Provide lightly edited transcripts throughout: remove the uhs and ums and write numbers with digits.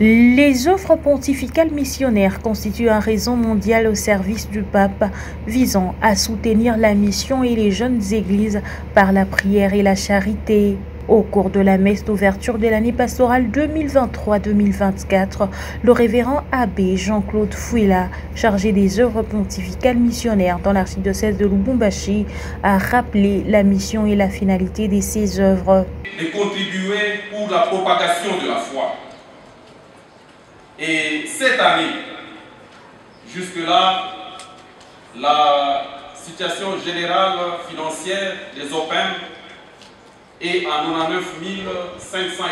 Les œuvres pontificales missionnaires constituent un réseau mondial au service du pape visant à soutenir la mission et les jeunes églises par la prière et la charité. Au cours de la messe d'ouverture de l'année pastorale 2023-2024, le révérend abbé Jean-Claude Fouila, chargé des œuvres pontificales missionnaires dans l'archidiocèse de Lubumbashi, a rappelé la mission et la finalité de ces œuvres. De contribuer pour la propagation de la foi. Et cette année, jusque-là, la situation générale financière des OPEM est à 99 508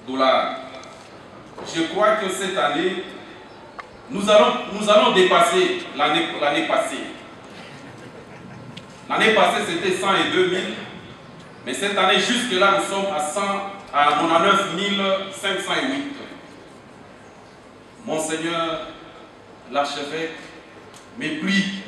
$. Je crois que cette année, nous allons dépasser l'année passée. L'année passée, c'était 102 000, mais cette année, jusque-là, nous sommes à 99 508. Monseigneur l'archevêque me prie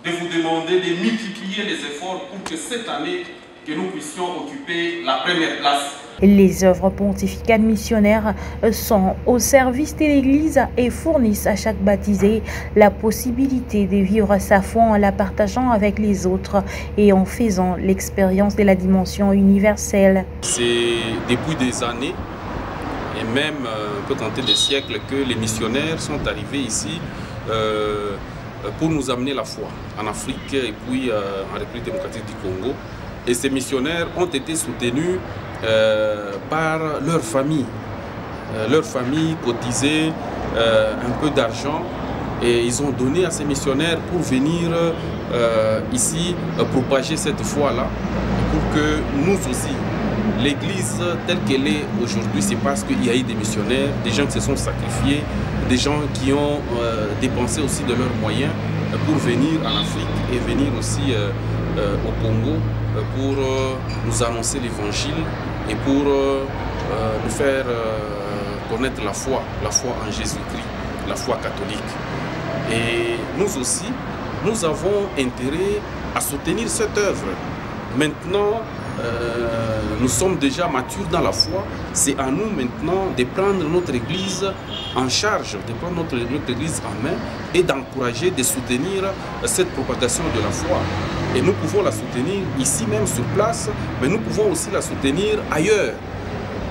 de vous demander de multiplier les efforts pour que cette année, que nous puissions occuper la première place. Les œuvres pontificales missionnaires sont au service de l'Église et fournissent à chaque baptisé la possibilité de vivre sa foi en la partageant avec les autres et en faisant l'expérience de la dimension universelle. C'est depuis des années et même on peut compter des siècles que les missionnaires sont arrivés ici pour nous amener la foi en Afrique et puis en République démocratique du Congo. Et ces missionnaires ont été soutenus par leur famille. Leur famille cotisait un peu d'argent et ils ont donné à ces missionnaires pour venir ici propager cette foi-là, pour que nous aussi, l'Église telle qu'elle est aujourd'hui, c'est parce qu'il y a eu des missionnaires, des gens qui se sont sacrifiés, des gens qui ont dépensé aussi de leurs moyens pour venir en Afrique et venir aussi au Congo pour nous annoncer l'Évangile et pour nous faire connaître la foi en Jésus-Christ, la foi catholique. Et nous aussi, nous avons intérêt à soutenir cette œuvre. Maintenant, nous sommes déjà matures dans la foi. C'est à nous maintenant de prendre notre Église en charge, de prendre notre Église en main et d'encourager, de soutenir cette propagation de la foi. Et nous pouvons la soutenir ici même sur place, mais nous pouvons aussi la soutenir ailleurs,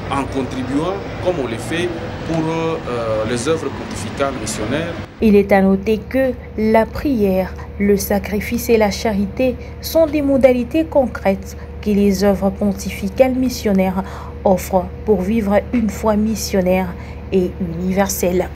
en contribuant comme on le fait pour les œuvres pontificales missionnaires. Il est à noter que la prière, le sacrifice et la charité sont des modalités concrètes que les œuvres pontificales missionnaires offrent pour vivre une foi missionnaire et universelle.